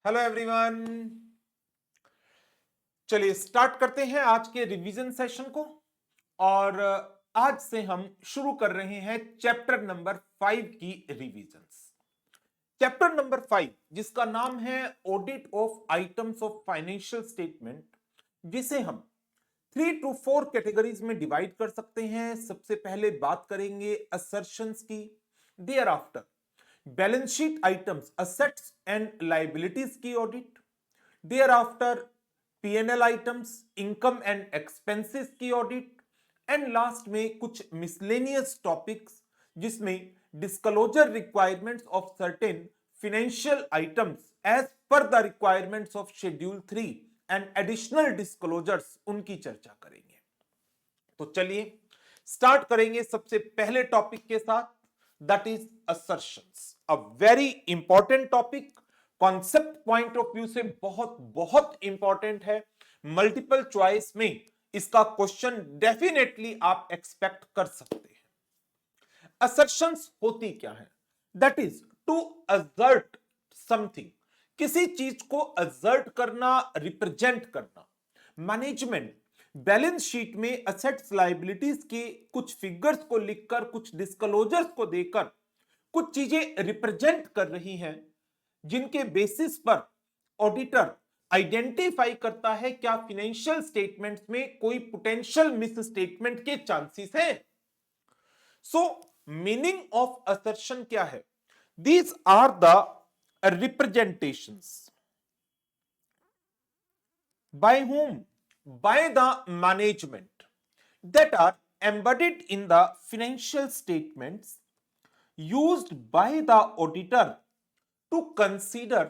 Hello everyone. चलिए start करते हैं आज के रिवीजन सेशन को। और आज से हम शुरू कर रहे हैं चैप्टर नंबर 5 की रिवीजन्स। चैप्टर नंबर 5 जिसका नाम है audit of items of financial statement, जिसे हम 3 to 4 कैटेगरीज में डिवाइड कर सकते हैं। सबसे पहले बात करेंगे असर्शंस की, thereafter balance sheet items, assets and liabilities की audit, thereafter PNL items, income and expenses की ऑडिट, एंड लास्ट में कुछ मिसलेनियस टॉपिक्स जिसमें disclosure requirements of certain financial items as per the requirements of schedule 3 and additional disclosures, उनकी चर्चा करेंगे। तो चलिए स्टार्ट करेंगे सबसे पहले टॉपिक के साथ, that is assertions. A very important topic, concept point of view से बहुत बहुत इंपॉर्टेंट है। मल्टीपल चॉइस में इसका क्वेश्चन डेफिनेटली आप एक्सपेक्ट कर सकते हैं। असर्शंस होती क्या है? That is to assert something, किसी चीज को असर्ट करना, रिप्रेजेंट करना। मैनेजमेंट बैलेंस शीट में असेट्स लायबिलिटीज के कुछ फिगर्स को लिखकर, कुछ डिस्क्लोजर्स को देकर कुछ चीजें रिप्रेजेंट कर रही हैं, जिनके बेसिस पर ऑडिटर आइडेंटिफाई करता है क्या फिनेंशियल स्टेटमेंट्स में कोई पोटेंशियल मिस स्टेटमेंट के चांसेस हैं। सो मीनिंग ऑफ असर्शन क्या है? These are the representations by whom? By the management that are embedded in the financial statements used by the auditor to consider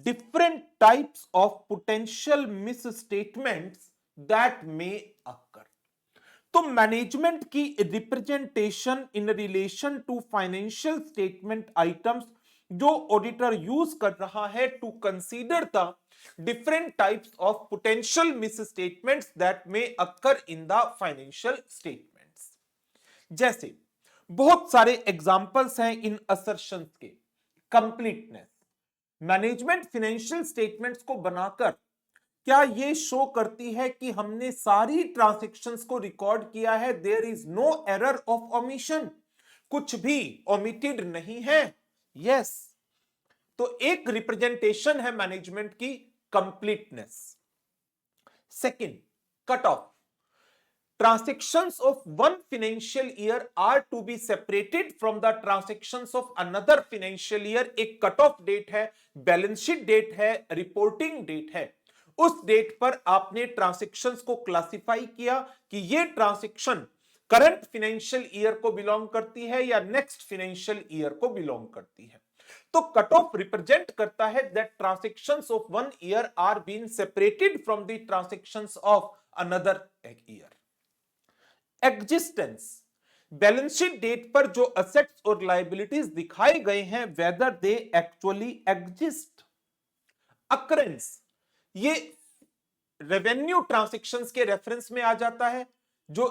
different types of potential misstatements that may occur. तो management की representation in relation to financial statement items जो auditor use कर रहा है to consider the different types of potential misstatements that may occur in the financial statements. जैसे बहुत सारे examples हैं इन असर्शंस के। कंप्लीटनेस, मैनेजमेंट फाइनेंशियल स्टेटमेंट्स को बनाकर क्या ये शो करती है कि हमने सारी ट्रांजैक्शंस को रिकॉर्ड किया है, there is no error of omission, कुछ भी ओमिटेड नहीं है। यस, तो एक रिप्रेजेंटेशन है मैनेजमेंट की completeness. Second, cut off, transactions of one financial year are to be separated from the transactions of another financial year। एक कट ऑफ डेट है, बैलेंस शीट डेट है, रिपोर्टिंग डेट है। उस date पर आपने transactions को classify किया कि ये ट्रांजैक्शन करंट फाइनेंशियल ईयर को बिलोंग करती है या नेक्स्ट फाइनेंशियल ईयर को बिलोंग करती है। तो कट ऑफ रिप्रेजेंट करता है that transactions of one year are being separated from the transactions of another year. Existence, balance sheet date पर जो असेट्स और लायबिलिटीज दिखाए गए हैं whether they actually exist. Occurrence, ये रेवेन्यू ट्रांजैक्शंस के रेफरेंस में आ जाता है जो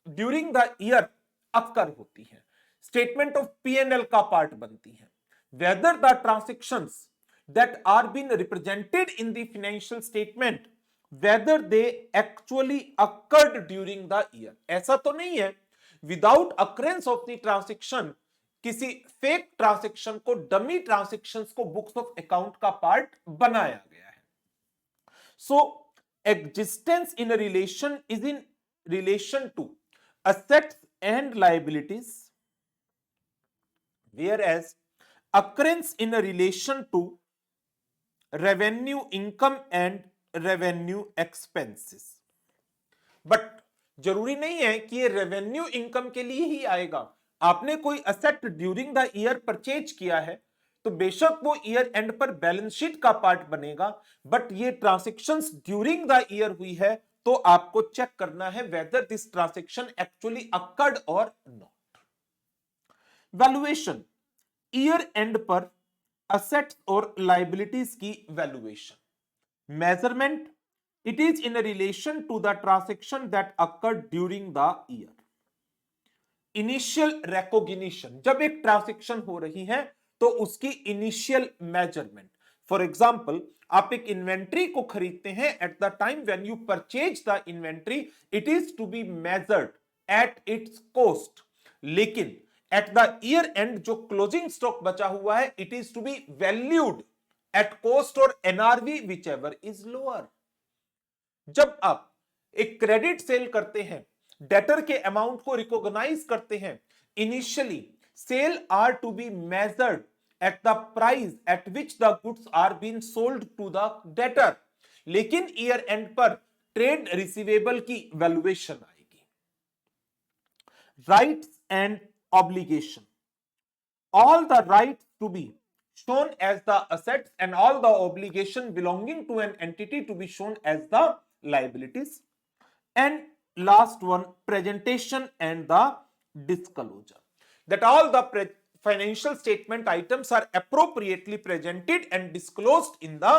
ड्यूरिंग द ईयर अकर होती है, स्टेटमेंट ऑफ पीएनएल का पार्ट बनती है। Whether the transactions that are been represented in the financial statement whether they actually occurred during the year। ऐसा तो नहीं है without occurrence of the transaction किसी फेक ट्रांजैक्शन को, डमी ट्रांजैक्शंस को बुक्स ऑफ अकाउंट का पार्ट बनाया गया है। So existence in relation is in relation to assets and liabilities, whereas occurrence in a relation to revenue, income and revenue expenses. But जरूरी नहीं है कि ये रेवेन्यू इनकम के लिए ही आएगा। आपने कोई asset during the year purchase किया है तो बेशक वो ईयर एंड पर बैलेंस शीट का पार्ट बनेगा, बट ये ट्रांजैक्शंस ड्यूरिंग द ईयर हुई है तो आपको चेक करना है whether this transaction actually occurred और नॉट। वैल्यूएशन, ईयर एंड पर असेट्स और लायबिलिटीज की valuation. Measurement, it is in a relation to the transaction that occurred during the year। Initial recognition, जब एक ट्रांजैक्शन हो रही है तो उसकी इनिशियल मेजरमेंट। फॉर एग्जाम्पल, आप एक इन्वेंट्री को खरीदते हैं, at the time when you purchase the inventory it is to be measured at its cost, लेकिन एट द ईयर एंड जो क्लोजिंग स्टॉक बचा हुआ है it is to be valued at cost और NRV whichever is lower. जब आप एक credit sale करते हैं, डेटर के अमाउंट को रिकॉग्नाइज करते हैं, initially sale are to be measured at the price at which the goods are being sold to the debtor, लेकिन ईयर एंड पर ट्रेड रिसीवेबल की वैल्यूएशन आएगी। Rights and obligation, all the rights to be shown as the assets and all the obligation belonging to an entity to be shown as the liabilities, and last one, presentation and the disclosure, that all the financial statement items are appropriately presented and disclosed in the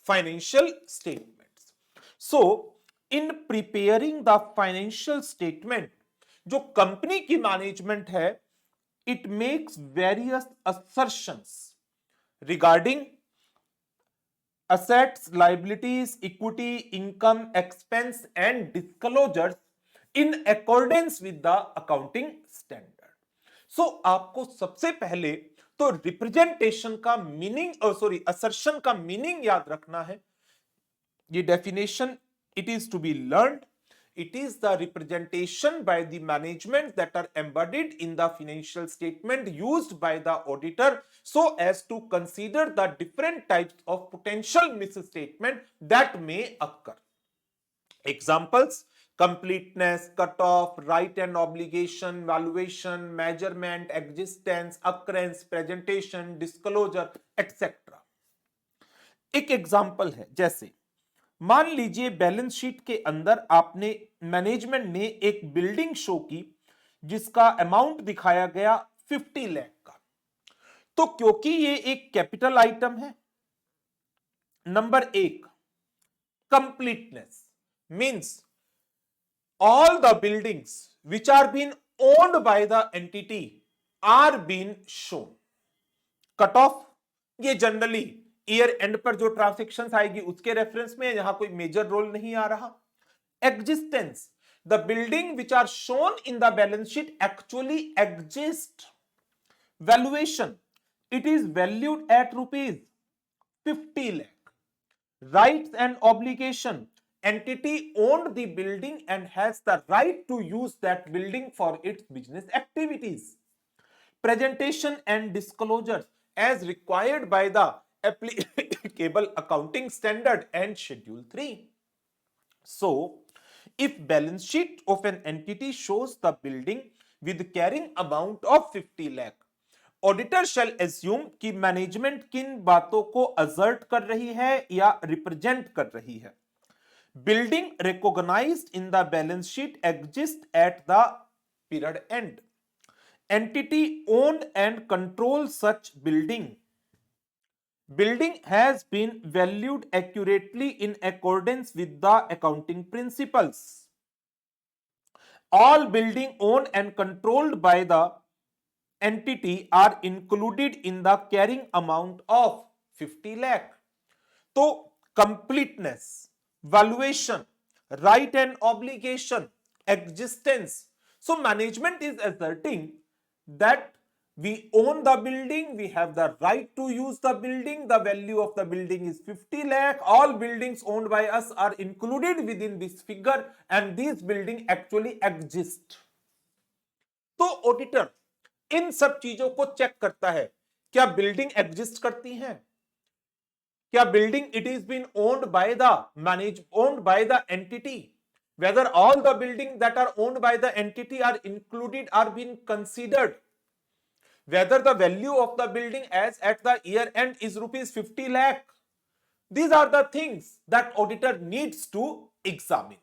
financial statements. So in preparing the financial statement, जो company की management है, it makes various assertions regarding assets, liabilities, equity, income, expense and disclosures in accordance with the accounting standard. सो आपको सबसे पहले तो representation का meaning, assertion का meaning याद रखना है। ये definition, it is to be learned, it is the representation by the management that are embedded in the financial statement used by the auditor so as to consider the different types of potential misstatement that may occur. Examples: completeness, cutoff, right and obligation, valuation, measurement, existence, occurrence, presentation, disclosure, etc. एक example है, जैसे मान लीजिए balance sheet के अंदर आपने management ने एक बिल्डिंग शो की जिसका अमाउंट दिखाया गया 50 लाख का। तो क्योंकि ये एक कैपिटल आइटम है, नंबर एक, completeness means all the buildings which are being owned by the entity are being shown. Cut off, ये जनरली ईयर एंड पर जो ट्रांजैक्शंस आएगी उसके रेफरेंस में, यहां कोई मेजर रोल नहीं आ रहा। Existence, the building which are shown in the balance sheet actually exist. Valuation, it is valued at ₹50 lakh। Rights and obligation, entity owned the building and has the right to use that building for its business activities. Presentation and disclosures as required by the applicable accounting standard and schedule 3. So if balance sheet of an entity shows the building with carrying amount of 50 lakh, auditor shall assume कि management किन बातों को assert कर रही है या represent कर रही है। Building recognized in the balance sheet exists at the period end. Entity owned and controls such building. Building has been valued accurately in accordance with the accounting principles. All building owned and controlled by the entity are included in the carrying amount of 50 lakh. तो completeness, valuation, right and obligation, existence. So management is asserting that we own the building, we have the right to use the building, the value of the building is 50 lakh, all buildings owned by us are included within this figure and these building actually exist. तो auditor in सब चीजों को check करता है, क्या building exist करती हैं, क्या building it is been owned by the entity, whether all the building that are owned by the entity are included, are being considered, whether the value of the building as at the year end is ₹50 lakh. These are the things that auditor needs to examine.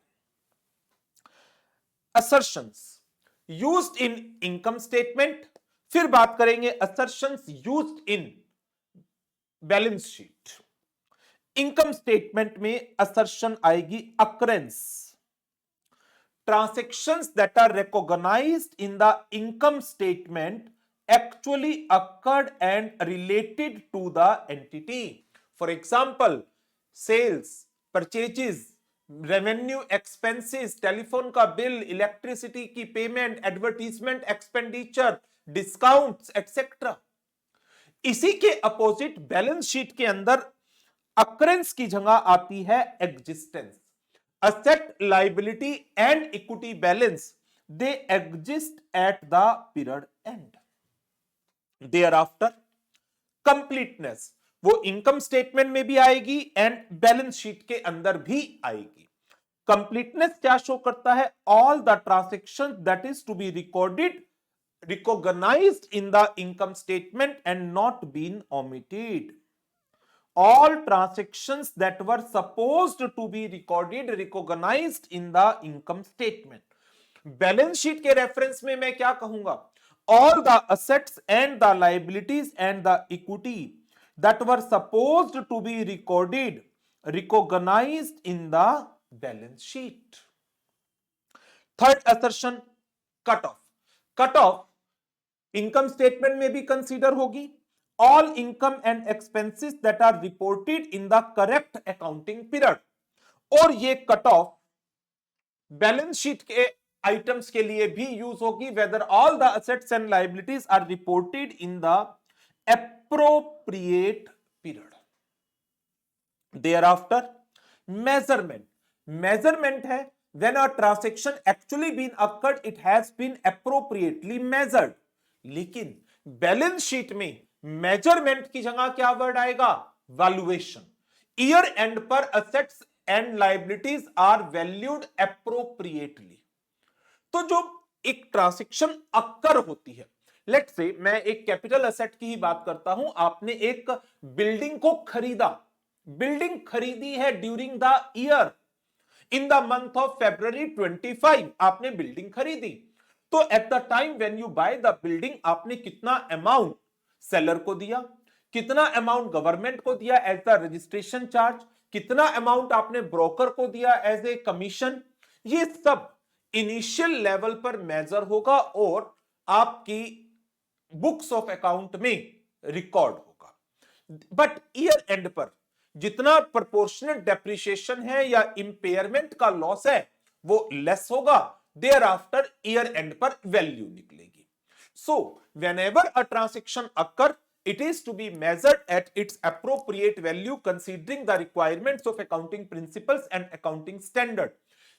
Assertions used in income statement, फिर बात करेंगे assertions used in balance sheet. Income statement में assertion आएगी occurrence, transactions that are recognized in the income statement actually occurred and related to the entity. For example sales, purchases, revenue, expenses, telephone का bill, electricity की payment, advertisement expenditure, discounts etcetera. इसी के opposite balance sheet के अंदर occurrence की जगह आती है existence. Asset, liability and equity balance they exist at the period end. Thereafter completeness, वो इनकम स्टेटमेंट में भी आएगी एंड बैलेंस शीट के अंदर भी आएगी। कंप्लीटनेस क्या शो करता है? All the transaction that is to be recorded recognized in the income statement and not been omitted. All transactions that were supposed to be recorded recognized in the income statement. Balance sheet के reference में मैं क्या कहूंगा? All the assets and the liabilities and the equity that were supposed to be recorded recognized in the balance sheet. Third assertion, cut off. Cut off income statement में भी consider होगी। All income and expenses that are reported in the correct accounting period. और ये cut off balance sheet के items के लिए भी use होगी, whether all the assets and liabilities are reported in the appropriate period. Thereafter measurement. Measurement है when a transaction actually been occurred, it has been appropriately measured. लेकिन balance sheet में measurement की जगह क्या word आएगा? Valuation. Year end पर assets and liabilities are valued appropriately. तो जो एक ट्रांजैक्शन अक्कर होती है, लेट्स से मैं एक कैपिटल असेट की ही बात करता हूं। आपने एक बिल्डिंग को खरीदा, बिल्डिंग खरीदी है during the year, in the month of February 25 आपने बिल्डिंग खरीदी। तो eight the time when you by the building आपने कितना अमाउंट सेलर को दिया, कितना अमाउंट गवर्नमेंट को दिया एज द रजिस्ट्रेशन चार्ज, कितना अमाउंट आपने ब्रोकर को दिया एज ए कमीशन, ये सब इनिशियल लेवल पर मेजर होगा और आपकी बुक्स ऑफ अकाउंट में रिकॉर्ड होगा। बट ईयर एंड पर जितना प्रोपोर्शनेट डेप्रिसिएशन है या इंपेयरमेंट का लॉस है वो लेस होगा, देयर आफ्टर ईयर एंड पर वैल्यू निकलेगी। So whenever a transaction occur, it is to be measured at its appropriate value considering the requirements of accounting principles and accounting standard,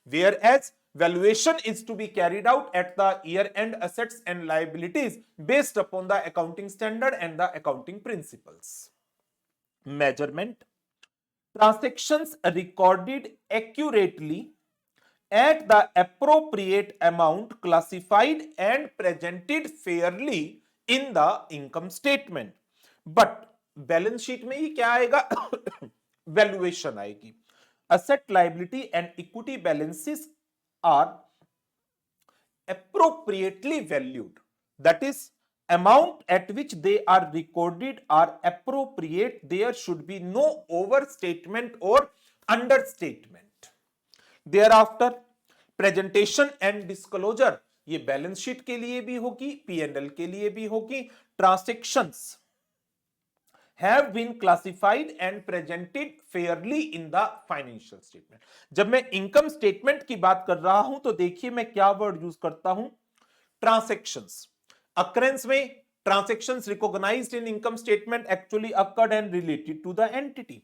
whereas valuation is to be carried out at the year end assets and liabilities based upon the accounting standard and the accounting principles. Measurement. Transactions recorded accurately at the appropriate amount classified and presented fairly in the income statement. But balance sheet में ही क्या आएगा? Valuation आएगी। Asset, liability and equity balances are appropriately valued. That is, amount at which they are recorded are appropriate. There should be no overstatement or understatement. Thereafter, presentation and disclosure, ये balance sheet के लिए भी होगी, P&L के लिए भी होगी। Transactions have been classified and presented fairly in the financial statement. जब मैं इनकम स्टेटमेंट की बात कर रहा हूं तो देखिए मैं क्या वर्ड यूज करता हूं? ट्रांजैक्शंस। अकरेंस में transactions recognized in income statement actually occurred and related to the entity.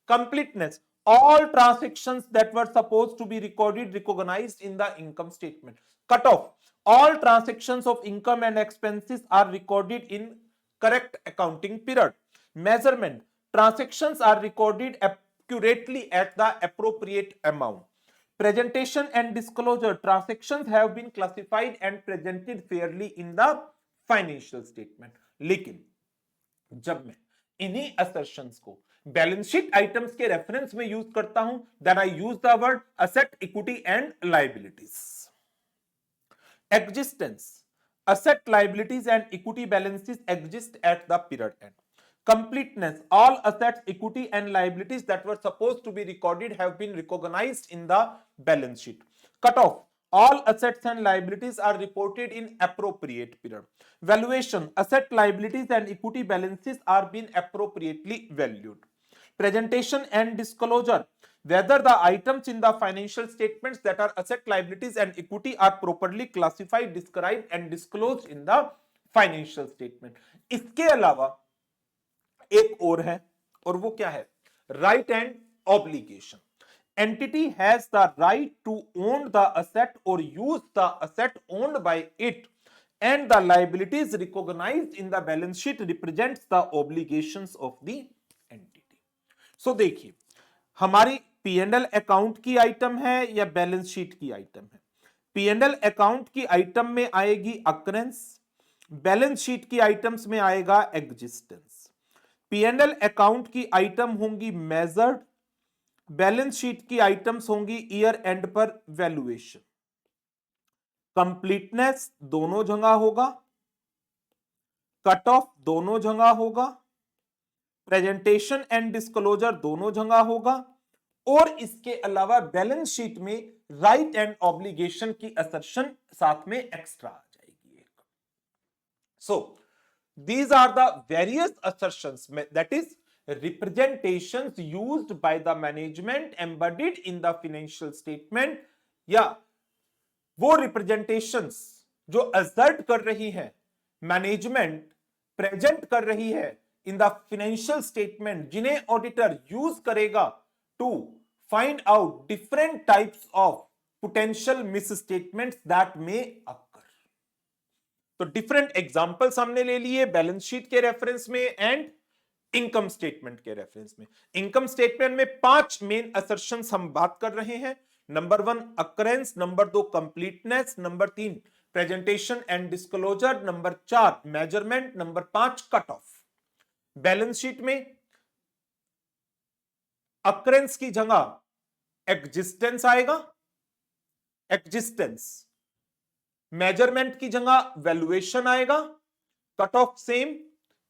Completeness, all transactions that were supposed to be recorded recognized in the income statement. Cut off, all transactions of income and expenses are recorded in correct accounting period. Measurement, transactions are recorded accurately at the appropriate amount. Presentation and disclosure, transactions have been classified and presented fairly in the financial statement. लेकिन जब मैं इन्हीं assertions को balance sheet items के reference में use करता हूं, then I use the word asset, equity and liabilities. Existence, asset, liabilities and equity balances exist at the period end. Completeness, all assets, equity and liabilities that were supposed to be recorded have been recognized in the balance sheet. Cut off, all assets and liabilities are reported in appropriate period. Valuation, asset, liabilities and equity balances are being appropriately valued. presentation and disclosure whether the items in the financial statements that are asset, liabilities and equity are properly classified, described and disclosed in the financial statement. इसके अलावा एक और है, और वो क्या है? right and obligation. Entity has the right to own the asset or use the asset owned by it, and the liabilities recognized in the balance sheet represents the obligations of the entity. So देखिए, हमारी P&L account की item है या balance sheet की item है? P&L account की item में आएगी अकरेंस, बैलेंस शीट की आइटम्स में आएगा एग्जिस्टेंस। P&L अकाउंट की आइटम होंगी मेजर्ड, बैलेंस शीट की आइटम्स होंगी ईयर एंड पर वैल्यूएशन। कंप्लीटनेस दोनों जगह होगा, कट ऑफ दोनों जगह होगा, प्रेजेंटेशन एंड डिस्क्लोजर दोनों जगह होगा, और इसके अलावा बैलेंस शीट में राइट एंड ऑब्लिगेशन की असर्शन साथ में एक्स्ट्रा आ जाएगी। सो these are the various assertions, that is representations used by the management embodied in the financial statement, या वो representations जो assert कर रही है मैनेजमेंट, प्रेजेंट कर रही है इन द फाइनेंशियल स्टेटमेंट, जिन्हें ऑडिटर यूज करेगा to find out different types of potential misstatements that may occur. तो डिफरेंट एग्जांपल्स हमने ले लिए बैलेंस शीट के रेफरेंस में एंड इनकम स्टेटमेंट के रेफरेंस में। इनकम स्टेटमेंट में 5 मेन असर्शंस हम बात कर रहे हैं। Number 1 occurrence, number 2 completeness, number 3 presentation and disclosure, number 4 measurement, number 5 cut off. Balance sheet में अकरेंस की जगह एग्जिस्टेंस आएगा, एग्जिस्टेंस। मेजरमेंट की जगह वैल्यूएशन आएगा, cut off same,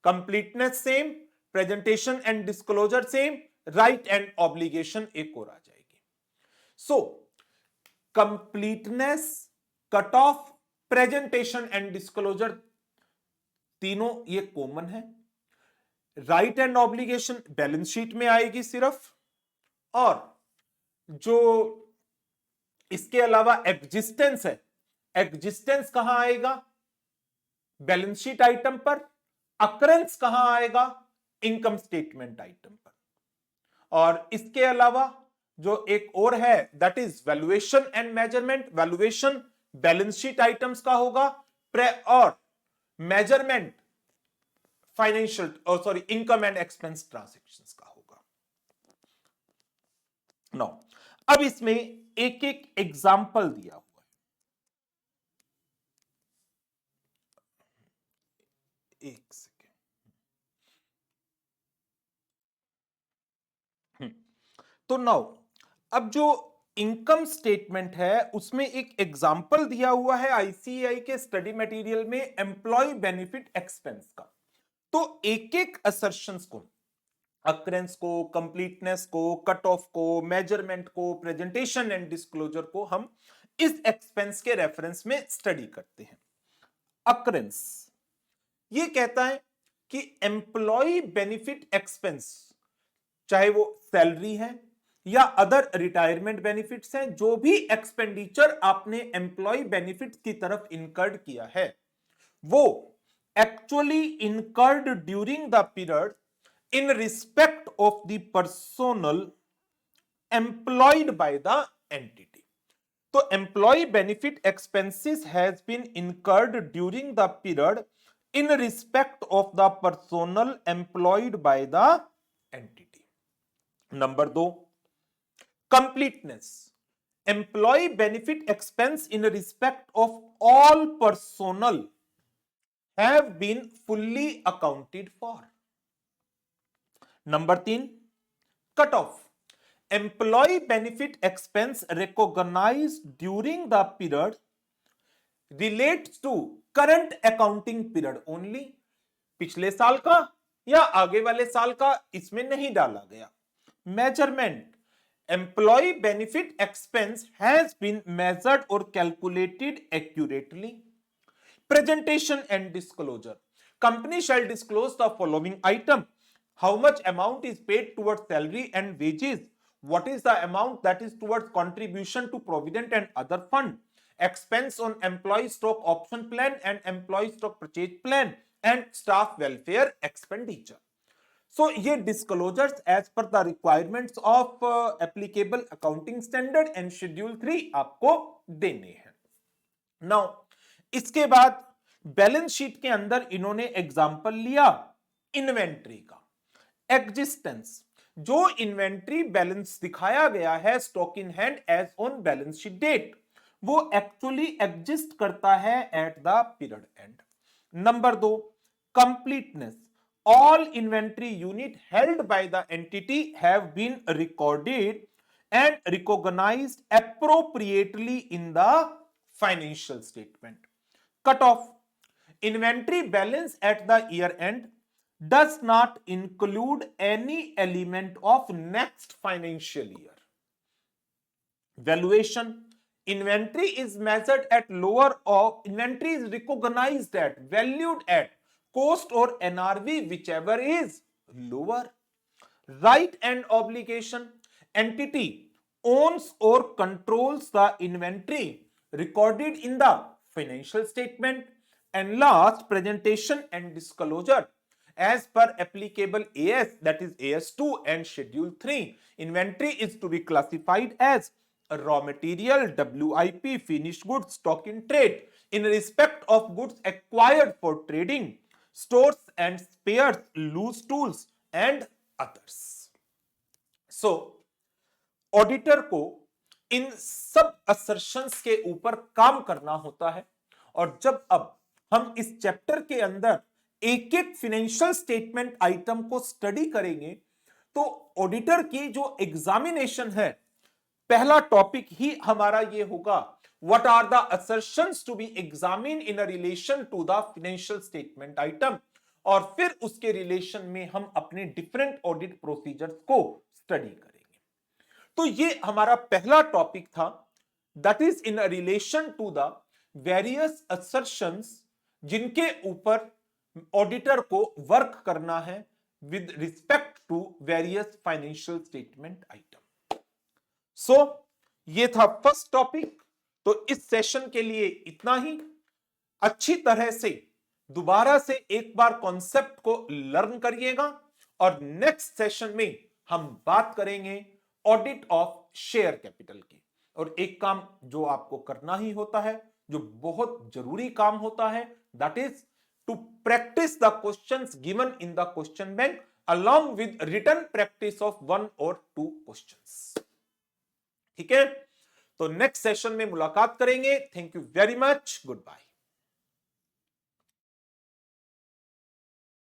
completeness same, presentation and disclosure same, right and obligation एक और आ जाएगी। So completeness, cut off, presentation and disclosure तीनों ये कॉमन है। Right and obligation balance sheet में आएगी सिर्फ, और जो इसके अलावा एग्जिस्टेंस है, एग्जिस्टेंस कहां आएगा? बैलेंस शीट आइटम पर। अकरेंस कहां आएगा? इनकम स्टेटमेंट आइटम पर। और इसके अलावा जो एक और है that is valuation and measurement. Valuation balance sheet items का होगा, और measurement financial income and expense transactions का होगा। नो, अब इसमें एक एक एग्जांपल दिया हुआ है। एक सेकेंड। तो नाउ अब जो इनकम स्टेटमेंट है उसमें एक एग्जांपल दिया हुआ है आईसीएआई के स्टडी मटेरियल में एम्प्लॉय बेनिफिट एक्सपेंस का। तो एक एक असर्शंस को, अकरेंस को, कंप्लीटनेस को, कट ऑफ को, मेजरमेंट को, प्रेजेंटेशन एंड डिस्क्लोजर को हम इस एक्सपेंस के रेफरेंस में स्टडी करते हैं। अकरेंस ये कहता है कि एम्प्लॉय बेनिफिट एक्सपेंस, चाहे वो सैलरी है या अदर रिटायरमेंट बेनिफिट्स हैं, जो भी एक्सपेंडिचर आपने एम्प्लॉय बेनिफिट की तरफ इनकर्ड किया है वो actually incurred during the period in respect of the personnel employed by the entity. तो employee benefit expenses has been incurred during the period in respect of the personnel employed by the entity. Number 2 completeness, employee benefit expense in respect of all personnel have been fully accounted for. Number 3 cut off, employ benefit expense recognised during the period relates to current accounting period only. पिछले साल का या आगे वाले साल का इसमें नहीं डाला गया। Measurement, employee benefit expense has been measured और calculated accurately. Presentation and disclosure, company shall disclose the following item how much amount is paid towards salary and wages, what is the amount that is towards contribution to provident and other fund, expense on employee stock option plan and employee stock purchase plan, and staff welfare expenditure. So ये disclosures as per the requirements of applicable accounting standard and schedule 3 आपको देने हैं. Now इसके बाद balance sheet के अंदर इन्होंने example लिया इन्वेंट्री का. एग्जिस्टेंस, जो इन्वेंट्री बैलेंस दिखाया गया है stock in hand as on balance sheet date, वो एक्चुअली एग्जिस्ट करता है at the period end. Number 2, completeness, all inventory unit held by the entity have been recorded and recognized appropriately in the financial statement. Cut off, inventory balance at the year end does not include any element of next financial year. Valuation, inventory is measured at lower of, inventory is recognized at, valued at cost or NRV, whichever is lower. Right and obligation, entity owns or controls the inventory recorded in the financial statement. And last, presentation and disclosure as per applicable AS, that is AS2 and schedule 3. Inventory is to be classified as raw material, WIP, finished goods, stock in trade in respect of goods acquired for trading, stores and spares, loose tools and others. So auditor को इन सब assertions के ऊपर काम करना होता है. और जब अब हम इस चैप्टर के अंदर एक एक फिनेंशियल स्टेटमेंट आइटम को स्टडी करेंगे तो ऑडिटर की जो एग्जामिनेशन है, पहला टॉपिक ही हमारा ये होगा, what are the assertions to be examined in a relation to the financial statement item, और फिर उसके रिलेशन में हम अपने डिफरेंट ऑडिट प्रोसीजर्स को स्टडी करेंगे. तो ये हमारा पहला टॉपिक था, that is in relation to the various assertions जिनके ऊपर ऑडिटर को वर्क करना है with respect to various financial statement item. So ये था फर्स्ट टॉपिक. तो इस सेशन के लिए इतना ही. अच्छी तरह से दोबारा से एक बार कॉन्सेप्ट को लर्न करिएगा और नेक्स्ट सेशन में हम बात करेंगे ऑडिट ऑफ शेयर कैपिटल की. और एक काम जो आपको करना ही होता है, जो बहुत जरूरी काम होता है, that is to practise the questions given in the question bank along with written practice of 1 or 2 questions. ठीक है, तो नेक्स्ट सेशन में मुलाकात करेंगे. Thank you very much. Good bye.